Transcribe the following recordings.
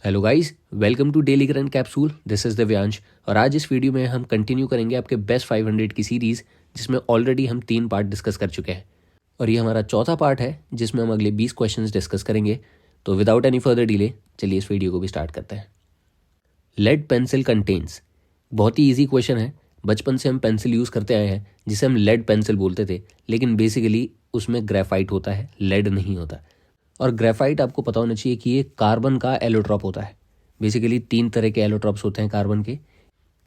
Hello guys, welcome to daily current capsule. This is Divyansh और आज इस वीडियो में हम कंटिन्यू करेंगे आपके बेस्ट 500 की सीरीज़, जिसमें ऑलरेडी हम 3 पार्ट डिस्कस कर चुके हैं और ये हमारा चौथा पार्ट है जिसमें हम अगले 20 क्वेश्चंस डिस्कस करेंगे। तो विदाउट एनी फर्दर डिले चलिए इस वीडियो को भी स्टार्ट करते हैं। लेड पेंसिल कंटेन्स, बहुत ही ईजी क्वेश्चन है। बचपन से हम पेंसिल यूज़ करते आए हैं जिसे हम लेड पेंसिल बोलते थे, लेकिन बेसिकली उसमें ग्रेफाइट होता है, लेड नहीं होता। और ग्रेफाइट आपको पता होना चाहिए कि ये कार्बन का एलोट्रॉप होता है। बेसिकली 3 तरह के एलोट्रॉप्स होते हैं कार्बन के।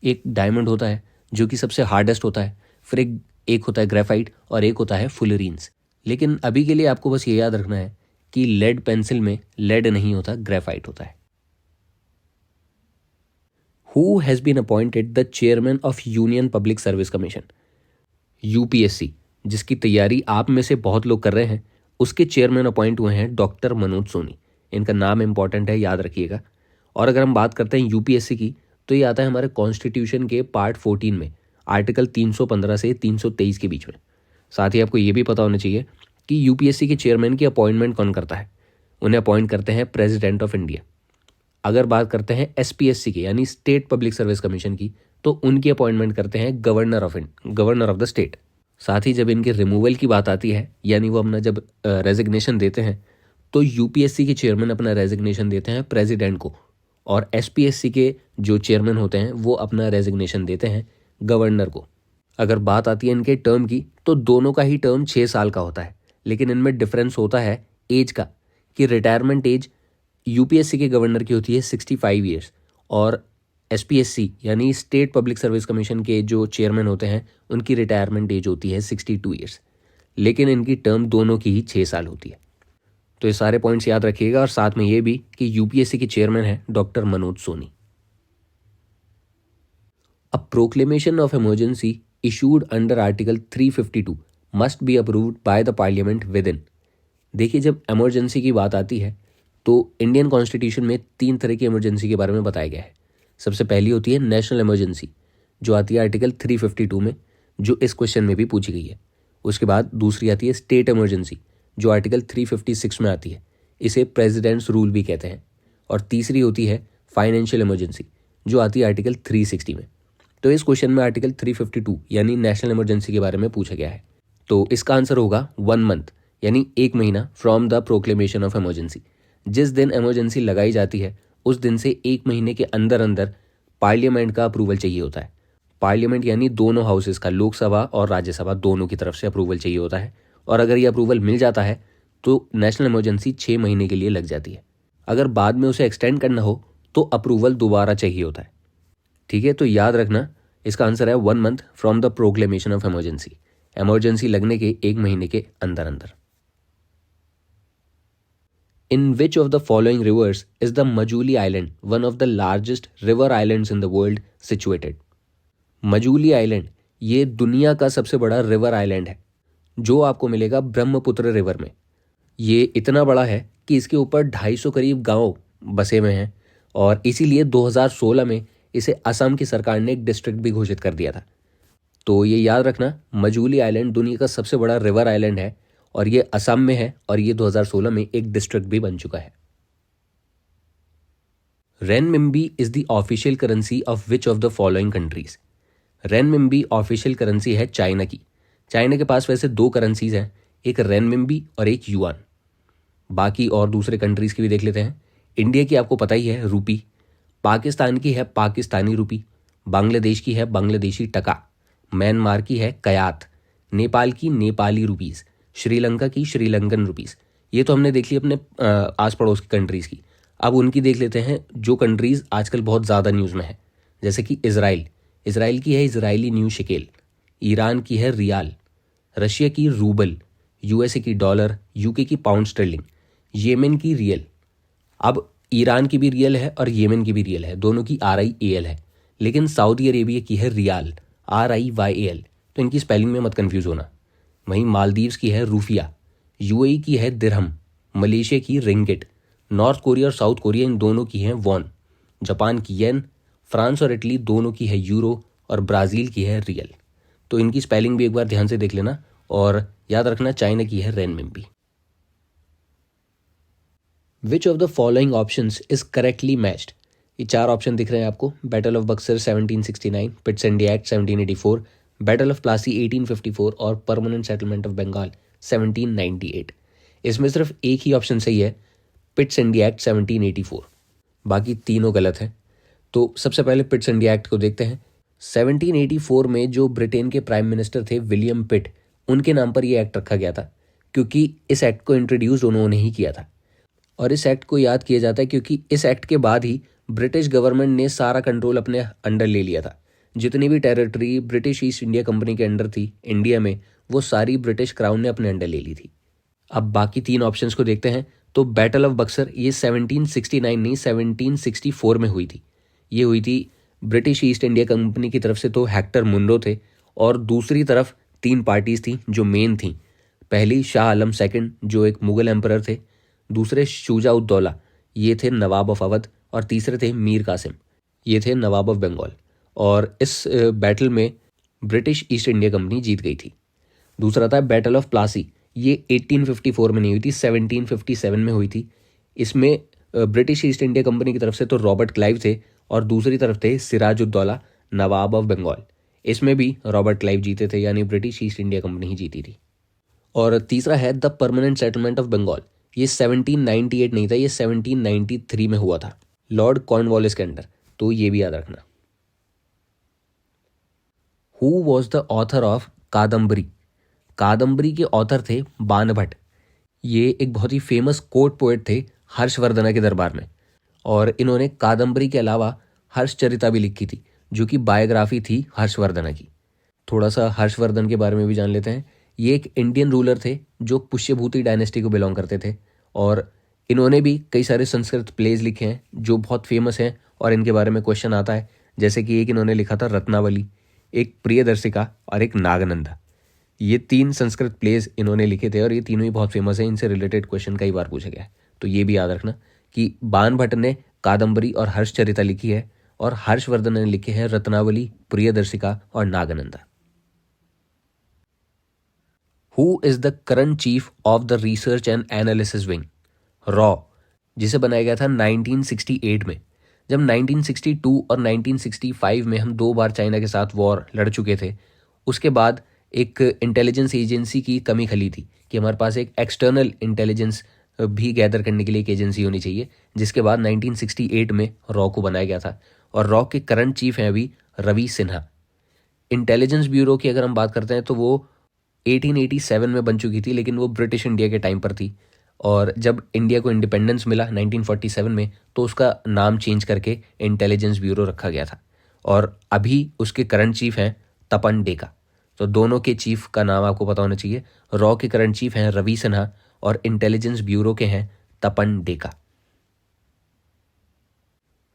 एक डायमंड होता है जो कि सबसे हार्डेस्ट होता है, फिर एक होता है ग्रेफाइट और एक होता है फुलरीन्स। लेकिन अभी के लिए आपको बस ये याद रखना है कि लेड पेंसिल में लेड नहीं होता, ग्रेफाइट होता है। Who has been appointed the chairman of union public service commission, UPSC, जिसकी तैयारी आप में से बहुत लोग कर रहे हैं, उसके चेयरमैन अपॉइंट हुए हैं डॉक्टर मनोज सोनी। इनका नाम इंपॉर्टेंट है, याद रखिएगा। और अगर हम बात करते हैं यूपीएससी की, तो ये आता है हमारे कॉन्स्टिट्यूशन के पार्ट 14 में, आर्टिकल 315 से 323 के बीच में। साथ ही आपको ये भी पता होना चाहिए कि यूपीएससी के चेयरमैन की अपॉइंटमेंट कौन करता है। उन्हें अपॉइंट करते हैं प्रेसिडेंट ऑफ इंडिया। अगर बात करते हैं एसपीएससी की यानी स्टेट पब्लिक सर्विस कमीशन की, तो उनकी अपॉइंटमेंट करते हैं गवर्नर ऑफ द स्टेट। साथ ही जब इनके रिमूवल की बात आती है, यानी वो अपना जब रेजिग्नेशन देते हैं, तो यूपीएससी के चेयरमैन अपना रेजिग्नेशन देते हैं प्रेसिडेंट को, और एसपीएससी के जो चेयरमैन होते हैं वो अपना रेजिग्नेशन देते हैं गवर्नर को। अगर बात आती है इनके टर्म की, तो दोनों का ही टर्म 6 साल का होता है, लेकिन इनमें डिफरेंस होता है एज का, कि रिटायरमेंट एज यूपीएससी के गवर्नर की होती है 65 ईयर्स, और एसपीएससी यानी स्टेट पब्लिक सर्विस कमीशन के जो चेयरमैन होते हैं उनकी रिटायरमेंट एज होती है 62 ईयर्स। लेकिन इनकी टर्म दोनों की ही 6 साल होती है। तो ये सारे पॉइंट्स याद रखिएगा, और साथ में ये भी कि यूपीएससी के चेयरमैन है doctor Manoj Soni. A proclamation of emergency issued under article 352 must be approved by the parliament within. देखिए, जब इमरजेंसी की बात आती है तो इंडियन कॉन्स्टिट्यूशन में 3 तरह की इमरजेंसी के बारे में बताया गया है। सबसे पहली होती है नेशनल इमरजेंसी, जो आती है आर्टिकल 352 में, जो इस क्वेश्चन में भी पूछी गई है। उसके बाद दूसरी आती है स्टेट इमरजेंसी, जो आर्टिकल 356 में आती है। इसे प्रेसिडेंट्स रूल भी कहते हैं। और तीसरी होती है फाइनेंशियल इमरजेंसी, जो आती है आर्टिकल 360 में। तो इस क्वेश्चन में आर्टिकल 352 यानी नेशनल इमरजेंसी के बारे में पूछा गया है। तो इसका आंसर होगा 1 मंथ, यानी 1 महीना from the proclamation of emergency. जिस दिन इमरजेंसी लगाई जाती है उस दिन से 1 महीने के अंदर अंदर पार्लियामेंट का अप्रूवल चाहिए होता है। पार्लियामेंट यानी दोनों हाउसेस का, लोकसभा और राज्यसभा, दोनों की तरफ से अप्रूवल चाहिए होता है। और अगर ये अप्रूवल मिल जाता है तो नेशनल इमरजेंसी 6 महीने के लिए लग जाती है। अगर बाद में उसे एक्सटेंड करना हो तो अप्रूवल दोबारा चाहिए होता है। ठीक है, तो याद रखना, इसका आंसर है 1 month from the proclamation of emergency. Emergency लगने के 1 महीने के अंदर अंदर। In which of the following rivers is the Majuli Island one of the largest river islands in the world situated? Majuli island ये दुनिया का सबसे बड़ा रिवर आइलैंड है, जो आपको मिलेगा ब्रह्मपुत्र रिवर में। ये इतना बड़ा है कि इसके ऊपर 250 करीब गांव बसे हुए हैं, और इसीलिए 2016 में इसे असम की सरकार ने एक डिस्ट्रिक्ट भी घोषित कर दिया था। तो ये याद रखना, मजूली आइलैंड दुनिया का सबसे बड़ा रिवर आइलैंड है और ये असम में है, और ये 2016 में एक डिस्ट्रिक्ट भी बन चुका है। Renminbi is the official currency of which of the following countries? Renminbi official currency है चाइना की। चाइना के पास वैसे 2 करेंसीज हैं, एक रेनमिंबी और एक युआन। बाकी और दूसरे कंट्रीज की भी देख लेते हैं। इंडिया की आपको पता ही है, रूपी। पाकिस्तान की है पाकिस्तानी रूपी। बांग्लादेश की है बांग्लादेशी टका। म्यांमार की है कयात। नेपाल की नेपाली रुपीज़। श्रीलंका की श्रीलंकन रुपीज़। ये तो हमने देख ली अपने आस पड़ोस की कंट्रीज़ की। अब उनकी देख लेते हैं जो कंट्रीज़ आजकल बहुत ज़्यादा न्यूज़ में है, जैसे कि इज़राइल की है इज़राइली न्यू शिकेल। ईरान की है रियाल। रशिया की रूबल। यूएसए की डॉलर। यूके की पाउंड स्टर्लिंग। येमेन की रियल। अब ईरान की भी रियल है और येमेन की भी रियल है, दोनों की RIAL है। लेकिन सऊदी अरेबिया की है रियाल, RIYAL। तो इनकी स्पेलिंग में मत कंफ्यूज होना। वहीं मालदीव्स की है रूफिया। यूएई की है दिरहम। मलेशिया की रिंगिट। नॉर्थ कोरिया और साउथ कोरिया, इन दोनों की है वॉन। जापान की येन। फ्रांस और इटली दोनों की है यूरो, और ब्राज़ील की है रियल। तो इनकी स्पेलिंग भी एक बार ध्यान से देख लेना, और याद रखना चाइना की है renminbi. Which of the following options is correctly matched? ये चार ऑप्शन दिख रहे हैं आपको। Battle of Buxar 1769, Pitt's India act 1784, battle of Plassey 1854 और परमानेंट सेटलमेंट ऑफ बंगाल 1798। इसमें सिर्फ एक ही ऑप्शन सही है, पिट्स इंडिया एक्ट 1784, बाकी तीनों गलत हैं। तो सबसे पहले पिट्स इंडिया एक्ट को देखते हैं। 1784 में जो ब्रिटेन के प्राइम मिनिस्टर थे विलियम पिट, उनके नाम पर यह एक्ट रखा गया था क्योंकि इस एक्ट को इंट्रोड्यूस उन्होंने ही किया था। और इस एक्ट को याद किया जाता है क्योंकि इस एक्ट के बाद ही ब्रिटिश गवर्नमेंट ने सारा कंट्रोल अपने अंडर ले लिया था। जितनी भी territory British East India company के अंडर थी इंडिया में, वो सारी ब्रिटिश क्राउन ने अपने अंडर ले ली थी। अब बाकी तीन ऑप्शंस को देखते हैं। तो बैटल ऑफ बक्सर ये 1769 नहीं 1764 में हुई थी। ये हुई थी ब्रिटिश ईस्ट इंडिया कंपनी की तरफ से तो हेक्टर मुनरो थे, और दूसरी तरफ तीन पार्टीज थी जो मेन थी। पहली शाह आलम सेकंड जो एक मुगल एम्परर थे, दूसरे शुजा उद दौला ये थे नवाब ऑफ अवध, और तीसरे थे मीर कासिम ये थे नवाब ऑफ बंगाल। और इस बैटल में ब्रिटिश ईस्ट इंडिया कंपनी जीत गई थी। दूसरा था बैटल ऑफ प्लासी, ये 1854 में नहीं हुई थी, 1757 में हुई थी। इसमें ब्रिटिश ईस्ट इंडिया कंपनी की तरफ से तो रॉबर्ट क्लाइव थे और दूसरी तरफ थे सिराज उद दौला नवाब ऑफ बंगाल। इसमें भी रॉबर्ट क्लाइव जीते थे, यानी ब्रिटिश ईस्ट इंडिया कंपनी ही जीती थी। और तीसरा है the permanent settlement of Bengal, ये 1798 नहीं था, ये 1793 में हुआ था लॉर्ड कॉर्नवालिस के अंडर। तो ये भी याद रखना। Who was the author of Kadambari? Kadambari के ऑथर थे बाणभट्ट। ये एक बहुत ही फेमस कोर्ट पोएट थे हर्षवर्धन के दरबार में, और इन्होंने कादम्बरी के अलावा हर्षचरिता भी लिखी थी जो कि बायोग्राफी थी हर्षवर्धन की। थोड़ा सा हर्षवर्धन के बारे में भी जान लेते हैं। ये एक इंडियन रूलर थे जो पुष्यभूति डायनेस्टी को बिलोंग करते थे, और इन्होंने भी कई सारे संस्कृत प्लेज लिखे हैं जो बहुत फेमस हैं और इनके बारे में क्वेश्चन आता है। जैसे कि एक इन्होंने लिखा था रत्नावली, एक प्रियदर्शिका और एक नागनंदा। ये तीन संस्कृत प्लेज इन्होंने लिखे थे और ये तीनों ही बहुत फेमस हैं। इनसे रिलेटेड क्वेश्चन कई बार पूछा गया है, तो ये भी याद रखना कि बाणभट्ट ने कादम्बरी और हर्षचरिता लिखी है और हर्षवर्धन ने लिखे हैं रत्नावली, प्रियदर्शिका और Nagananda. Who is the current chief of the research and analysis wing, रॉ, जिसे बनाया गया था 1968 में। जब 1962 और 1965 में हम दो बार चाइना के साथ वॉर लड़ चुके थे, उसके बाद एक इंटेलिजेंस एजेंसी की कमी खली थी कि हमारे पास एक एक्सटर्नल इंटेलिजेंस भी गैदर करने के लिए एक एजेंसी होनी चाहिए, जिसके बाद 1968 में रॉ को बनाया गया था। और रॉ के करंट चीफ हैं अभी रवि सिन्हा। इंटेलिजेंस ब्यूरो की अगर हम बात करते हैं तो वो 1887 में बन चुकी थी, लेकिन वो ब्रिटिश इंडिया के टाइम पर थी। और जब इंडिया को इंडिपेंडेंस मिला 1947 में, तो उसका नाम चेंज करके इंटेलिजेंस ब्यूरो रखा गया था। और अभी उसके करंट चीफ हैं तपन डेका। तो दोनों के चीफ का नाम आपको पता होना चाहिए। रॉ के करंट चीफ हैं रवि सिन्हा और इंटेलिजेंस ब्यूरो के हैं Tapan Deka.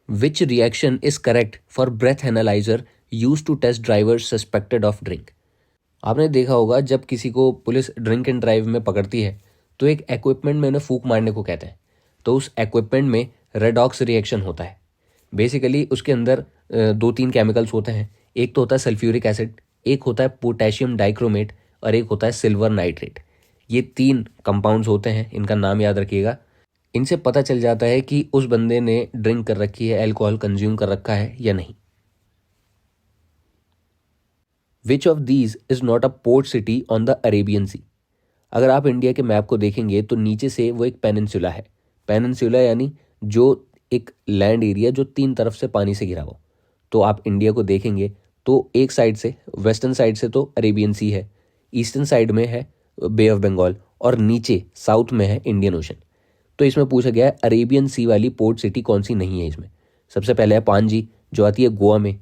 Which reaction is correct for breath analyser use to test driver suspected of drink? आपने देखा होगा जब किसी को पुलिस ड्रिंक एंड ड्राइव में पकड़ती है तो एक इक्विपमेंट में उन्हें फूंक मारने को कहते हैं। तो उस इक्विपमेंट में रेडॉक्स रिएक्शन होता है। बेसिकली उसके अंदर दो तीन केमिकल्स होते हैं। एक तो होता है सल्फ्यूरिक एसिड, एक होता है पोटेशियम डाइक्रोमेट और एक होता है सिल्वर नाइट्रेट। ये तीन कंपाउंड्स होते हैं, इनका नाम याद रखिएगा। इनसे पता चल जाता है कि उस बंदे ने ड्रिंक कर रखी है, अल्कोहल कंज्यूम कर रखा है या नहीं। Which of these is not a port city on the Arabian sea? अगर आप इंडिया के मैप को देखेंगे तो नीचे से वो एक पेनिनसुला है। पेनिनसुला यानी जो एक लैंड एरिया जो तीन तरफ से पानी से घिरा हो। तो आप इंडिया को देखेंगे तो एक साइड से, वेस्टर्न साइड से तो अरेबियन सी है, ईस्टर्न साइड में है बे ऑफ बंगाल और नीचे साउथ में है इंडियन ओशन। तो इसमें पूछा गया है अरेबियन सी वाली पोर्ट सिटी कौन सी नहीं है इसमें। सबसे पहले है पांजी जो आती है गोवा में,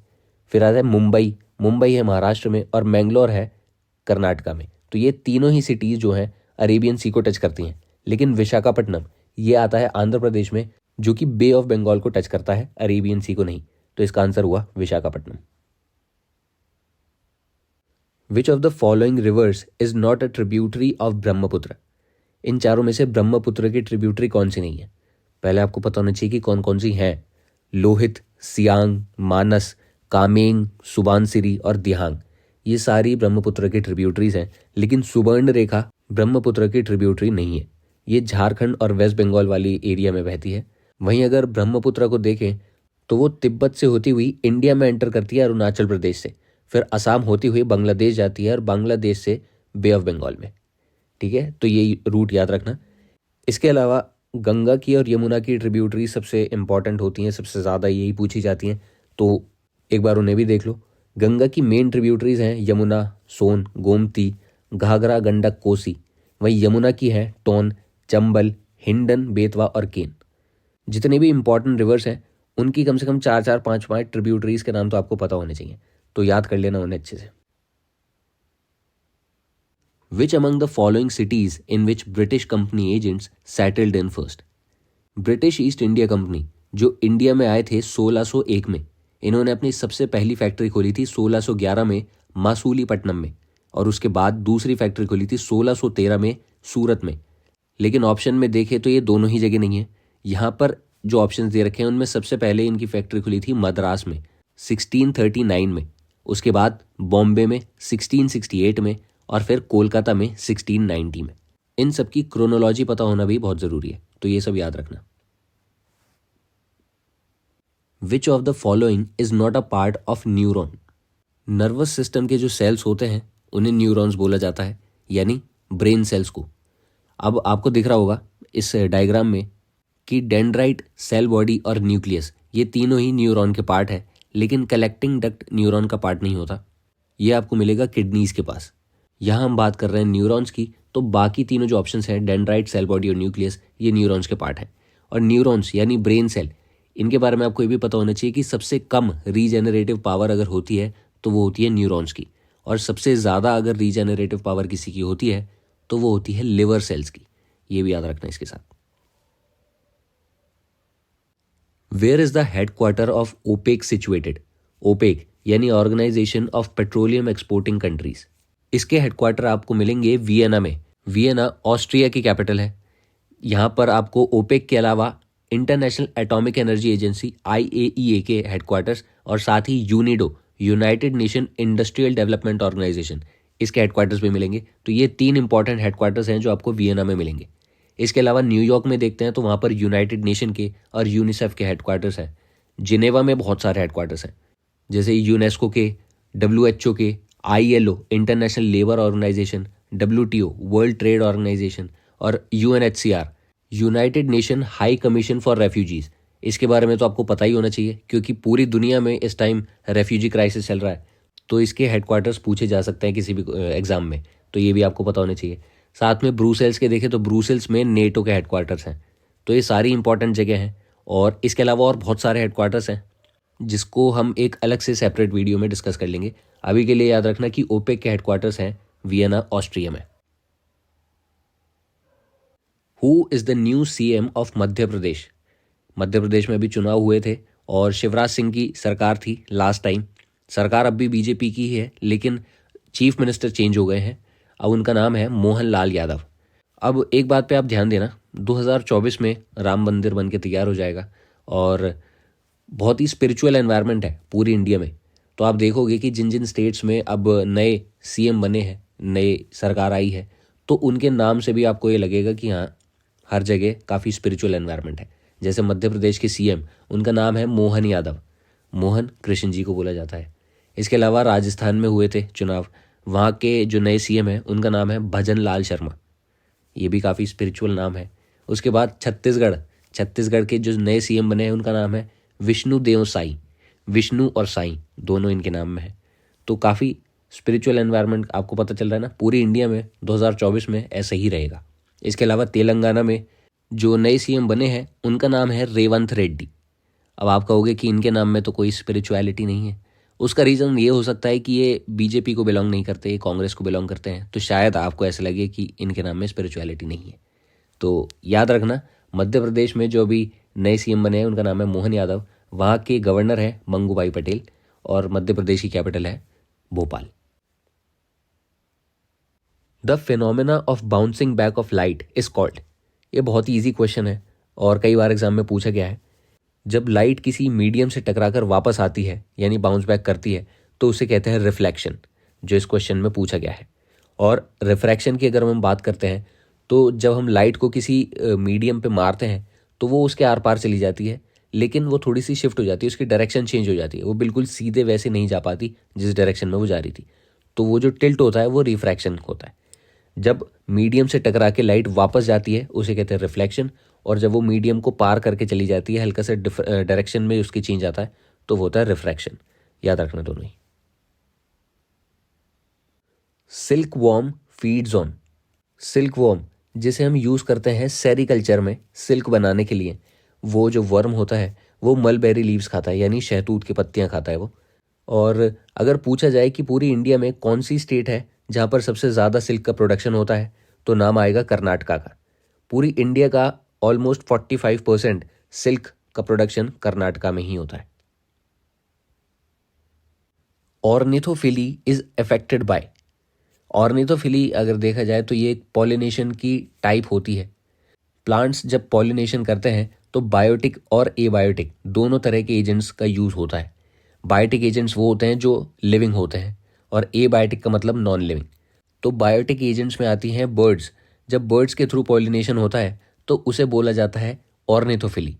फिर आता है मुंबई, मुंबई है महाराष्ट्र में, और मैंगलोर है कर्नाटका में। तो ये तीनों ही सिटीज़ जो हैं अरेबियन सी को टच करती हैं। लेकिन विशाखापट्टनम ये आता है आंध्र प्रदेश में, जो कि बे ऑफ बंगाल को टच करता है, अरेबियन सी को नहीं। तो इसका आंसर हुआ Visakhapatnam. Which of the following rivers is not a tributary of Brahmaputra? इन चारों में से ब्रह्मपुत्र की ट्रिब्यूटरी कौन सी नहीं है? पहले आपको पता होना चाहिए कि कौन कौन सी हैं। लोहित, सियांग, मानस, कामेंग, सुबानसिरी और दिहांग, ये सारी ब्रह्मपुत्र की ट्रिब्यूटरीज हैं। लेकिन सुवर्ण रेखा ब्रह्मपुत्र की ट्रिब्यूटरी नहीं है। ये झारखंड और वेस्ट बंगाल वाली एरिया में बहती है। वहीं अगर ब्रह्मपुत्र को देखें तो वो तिब्बत से होती हुई इंडिया में एंटर करती है अरुणाचल प्रदेश से, फिर असम होती हुई बांग्लादेश जाती है और बांग्लादेश से बे ऑफ बंगाल में। ठीक है, तो ये रूट याद रखना। इसके अलावा गंगा की और यमुना की ट्रिब्यूटरी सबसे इंपॉर्टेंट होती हैं, सबसे ज़्यादा यही पूछी जाती हैं, तो एक बार उन्हें भी देख लो। गंगा की मेन ट्रिब्यूटरीज हैं यमुना, सोन, गोमती, घाघरा, गंडक, कोसी। वहीं यमुना की हैं टोन, चंबल, हिंडन, बेतवा और केन। जितने भी इंपॉर्टेंट रिवर्स हैं उनकी कम से कम 4-4, 5-5 ट्रिब्यूटरीज के नाम तो आपको पता होने चाहिए, तो याद कर लेना उन्हें अच्छे से। Which among the following cities in which British company agents settled in first? British East India company जो इंडिया में आए थे 1601 में, इन्होंने अपनी सबसे पहली फैक्ट्री खोली थी 1611 में मासूलीपट्टनम में, और उसके बाद दूसरी फैक्ट्री खोली थी 1613 में सूरत में। लेकिन ऑप्शन में देखें तो ये दोनों ही जगह नहीं है। यहाँ पर जो ऑप्शन दे रखे हैं उनमें सबसे पहले इनकी फैक्ट्री खुली थी मद्रास में 1639 में, उसके बाद बॉम्बे में 1668 में, और फिर कोलकाता में 1690 में। इन सब की क्रोनोलॉजी पता होना भी बहुत ज़रूरी है, तो ये सब याद रखना। विच of the following is not a part of neuron? Nervous system के जो सेल्स होते हैं उन्हें न्यूरॉन्स बोला जाता है, यानी ब्रेन सेल्स को। अब आपको दिख रहा होगा इस डायग्राम में कि डेंड्राइट, सेल बॉडी और न्यूक्लियस ये तीनों ही न्यूरॉन के पार्ट है, लेकिन कलेक्टिंग डक्ट न्यूरॉन का पार्ट नहीं होता। ये आपको मिलेगा किडनीज के पास। यहाँ हम बात कर रहे हैं न्यूरॉन्स की, तो बाकी तीनों जो ऑप्शंस हैं डेंड्राइट, सेल बॉडी और न्यूक्लियस, ये न्यूरॉन्स के पार्ट हैं। और न्यूरॉन्स यानी ब्रेन सेल, इनके बारे में आपको ये भी पता होना चाहिए कि सबसे कम रीजेनरेटिव पावर अगर होती है तो वो होती है न्यूरॉन्स की, और सबसे ज़्यादा अगर रीजेनरेटिव पावर किसी की होती है तो वो होती है लिवर सेल्स की। ये भी याद रखना इसके साथ। Where is the headquarter of OPEC situated? OPEC यानी organization of petroleum exporting countries, इसके हेडक्वार्टर आपको मिलेंगे वियना में। वियना ऑस्ट्रिया की कैपिटल है। यहाँ पर आपको ओपेक के अलावा international atomic energy agency IAEA के हेडक्वार्टर्स और साथ ही UNIDO, United Nation industrial development organization, इसके हेडक्वार्टर्स भी मिलेंगे। तो ये 3 इंपॉर्टेंट हेडक्वार्टर्स हैं जो आपको वियना में मिलेंगे। इसके अलावा न्यूयॉर्क में देखते हैं तो वहाँ पर यूनाइटेड नेशन के और यूनिसेफ के हेडक्वार्टर्स हैं। जिनेवा में बहुत सारे हेडक्वार्टर्स हैं, जैसे यूनेस्को के, WHO के, ILO international labour organisation, WTO world trade organisation, और UNHCR united nation high commission for refugees. इसके बारे में तो आपको पता ही होना चाहिए क्योंकि पूरी दुनिया में इस टाइम रेफ्यूजी क्राइसिस चल रहा है, तो इसके हेडक्वार्टर्स पूछे जा सकते हैं किसी भी एग्जाम में, तो ये भी आपको पता होना चाहिए। साथ में ब्रूसेल्स के देखें तो ब्रूसेल्स में नेटो के हेडक्वार्टर्स हैं। तो ये सारी इंपॉर्टेंट जगह हैं, और इसके अलावा और बहुत सारे हेडक्वार्टर्स हैं जिसको हम एक अलग से सेपरेट वीडियो में डिस्कस कर लेंगे। अभी के लिए याद रखना कि ओपेक के हेडक्वार्टर्स हैं वियना, ऑस्ट्रिया में। Who is the new CM of Madhya Pradesh? Madhya Pradesh में अभी चुनाव हुए थे और शिवराज सिंह की सरकार थी लास्ट टाइम। सरकार अब भी बीजेपी की ही है, लेकिन चीफ मिनिस्टर चेंज हो गए हैं। अब उनका नाम है मोहन लाल यादव। अब एक बात पे आप ध्यान देना, 2024 में राम मंदिर बन के तैयार हो जाएगा और बहुत ही स्पिरिचुअल एनवायरनमेंट है पूरी इंडिया में। तो आप देखोगे कि जिन जिन स्टेट्स में अब नए CM बने हैं, नए सरकार आई है, तो उनके नाम से भी आपको ये लगेगा कि हाँ, हर जगह काफ़ी स्पिरिचुअल एनवायरनमेंट है। जैसे मध्य प्रदेश के CM, उनका नाम है मोहन यादव, मोहन कृष्ण जी को बोला जाता है। इसके अलावा राजस्थान में हुए थे चुनाव, वहाँ के जो नए CM हैं उनका नाम है भजन लाल शर्मा, ये भी काफ़ी स्पिरिचुअल नाम है। उसके बाद छत्तीसगढ़ के जो नए CM बने हैं उनका नाम है विष्णु देव साई, विष्णु और साई दोनों इनके नाम में है। तो काफ़ी स्पिरिचुअल एनवायरनमेंट आपको पता चल रहा है ना, पूरी इंडिया में 2024 में ऐसा ही रहेगा। इसके अलावा तेलंगाना में जो नए CM बने हैं उनका नाम है रेवंत रेड्डी। अब आप कहोगे कि इनके नाम में तो कोई स्पिरिचुअलिटी नहीं है, उसका रीज़न ये हो सकता है कि ये बीजेपी को बिलोंग नहीं करते, ये कांग्रेस को बिलोंग करते हैं, तो शायद आपको ऐसा लगे कि इनके नाम में स्पिरिचुअलिटी नहीं है। तो याद रखना, मध्य प्रदेश में जो अभी नए CM बने हैं उनका नाम है मोहन यादव, वहाँ के गवर्नर हैं मंगूभाई पटेल, और मध्य प्रदेश की कैपिटल है Bhopal. The phenomena of bouncing back of light is called? ये बहुत ही ईजी क्वेश्चन है और कई बार एग्जाम में पूछा गया है। जब लाइट किसी मीडियम से टकराकर वापस आती है यानी बाउंस बैक करती है, तो उसे कहते हैं रिफ्लेक्शन, जो इस क्वेश्चन में पूछा गया है। और रिफ्रैक्शन की अगर हम बात करते हैं तो जब हम लाइट को किसी मीडियम पे मारते हैं तो वो उसके आर पार चली जाती है, लेकिन वो थोड़ी सी शिफ्ट हो जाती है, उसकी डायरेक्शन चेंज हो जाती है, वो बिल्कुल सीधे वैसे नहीं जा पाती जिस डायरेक्शन में वो जा रही थी। तो वो जो टिल्ट होता है वो रिफ्रैक्शन होता है। जब मीडियम से टकरा के लाइट वापस जाती है उसे कहते हैं रिफ्लेक्शन, और जब वो मीडियम को पार करके चली जाती है, हल्का सा डायरेक्शन में उसकी चेंज आता है, तो वो होता है रिफ्रैक्शन। याद रखना दोनों ही। Silk worm feeds on. Silk worm जिसे हम यूज़ करते हैं सेरिकल्चर में सिल्क बनाने के लिए, वो जो वर्म होता है वो मलबेरी लीव्स खाता है, यानी शहतूत की पत्तियां खाता है वो। और अगर पूछा जाए कि पूरी इंडिया में कौन सी स्टेट है जहाँ पर सबसे ज़्यादा सिल्क का प्रोडक्शन होता है, तो नाम आएगा कर्नाटका का। पूरी इंडिया का ऑलमोस्ट 45% सिल्क का प्रोडक्शन कर्नाटका में ही होता है। Ornithophily is affected by. Ornithophily अगर देखा जाए तो ये एक पॉलिनेशन की टाइप होती है। प्लांट्स जब पॉलिनेशन करते हैं तो बायोटिक और एबायोटिक दोनों तरह के एजेंट्स का यूज़ होता है। बायोटिक एजेंट्स वो होते हैं जो लिविंग होते हैं, और एबायोटिक का मतलब नॉन लिविंग। तो बायोटिक एजेंट्स में आती हैं बर्ड्स। जब बर्ड्स के थ्रू पॉलिनेशन होता है तो उसे बोला जाता है ऑर्निथोफिली।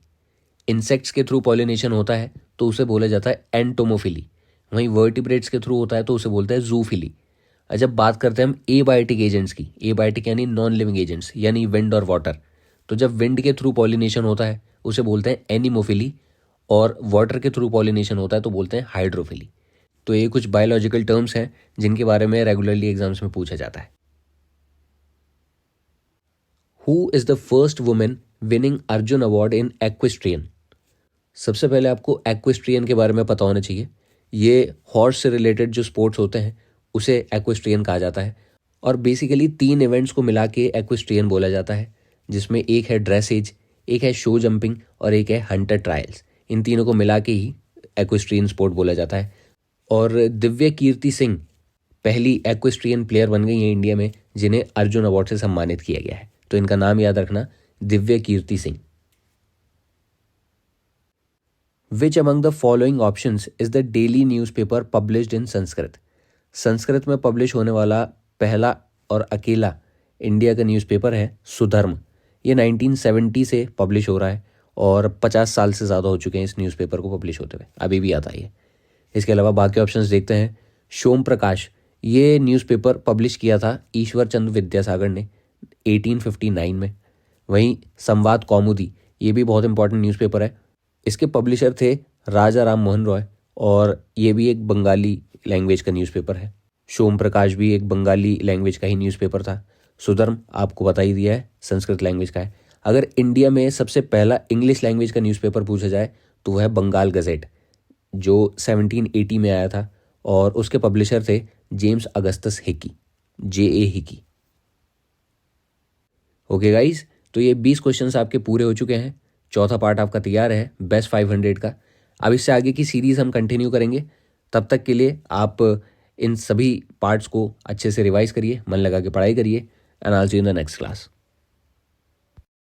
इंसेक्ट्स के थ्रू पॉलिनेशन होता है तो उसे बोला जाता है एंटोमोफिली। वहीं वर्टिब्रेट्स के थ्रू होता है तो उसे बोलते हैं जूफिली। जब बात करते हैं हम एबायोटिक एजेंट्स की, एबायोटिक यानी नॉन लिविंग एजेंट्स, यानी विंड और वाटर, तो जब विंड के थ्रू पॉलिनेशन होता है उसे बोलते हैं एनिमोफिली, और वाटर के थ्रू पॉलिनेशन होता है तो बोलते हैं हाइड्रोफिली। तो ये कुछ बायोलॉजिकल टर्म्स हैं जिनके बारे में रेगुलरली एग्जाम्स में पूछा जाता है। Who is the first women winning Arjun award in equestrian. सबसे पहले आपको एक्विस्ट्रियन के बारे में पता होना चाहिए। ये हॉर्स से रिलेटेड जो स्पोर्ट्स होते हैं उसे एक्विस्ट्रियन कहा जाता है, और बेसिकली 3 इवेंट्स को मिला के एक्विस्ट्रियन बोला जाता है, जिसमें एक है ड्रेसेज, एक है शो जंपिंग और एक है हंटर ट्रायल्स। इन तीनों को मिला के ही एक्विस्ट्रियन स्पोर्ट बोला जाता है। और दिव्य कीर्ति सिंह पहली एक्विस्ट्रियन प्लेयर बन गई हैं इंडिया में जिन्हें अर्जुन अवार्ड से सम्मानित किया गया है। तो इनका नाम याद रखना, Divya Kirti Singh. Which among the following options is the daily newspaper published in Sanskrit. Sanskrit में पब्लिश होने वाला पहला और अकेला इंडिया का न्यूज़पेपर है सुधर्म। ये 1970 से पब्लिश हो रहा है और 50 साल से ज़्यादा हो चुके हैं इस न्यूज़पेपर को पब्लिश होते हुए, अभी भी आता है। इसके अलावा बाकी ऑप्शंस देखते हैं। सोम प्रकाश, ये न्यूज़पेपर पब्लिश किया था ईश्वर चंद्र विद्यासागर ने 1859 में। वहीं संवाद कौमुदी, ये भी बहुत इंपॉर्टेंट न्यूज़पेपर है। इसके पब्लिशर थे राजा राम मोहन रॉय, और ये भी एक बंगाली लैंग्वेज का न्यूज़पेपर है। सोम प्रकाश भी एक बंगाली लैंग्वेज का ही न्यूज़पेपर था। सुधर्म आपको बता ही दिया है, संस्कृत लैंग्वेज का है। अगर इंडिया में सबसे पहला इंग्लिश लैंग्वेज का न्यूज़पेपर पूछा जाए तो वह है बंगाल गजेट, जो 1780 में आया था, और उसके पब्लिशर थे James Augustus Hicky, J.A. Hicky. Okay guys, तो ये 20 क्वेश्चंस आपके पूरे हो चुके हैं। चौथा पार्ट आपका तैयार है बेस्ट 500 का। अब इससे आगे की सीरीज़ हम कंटिन्यू करेंगे। तब तक के लिए आप इन सभी पार्ट्स को अच्छे से रिवाइज करिए, मन लगा के पढ़ाई करिए, and I will see you in the next class.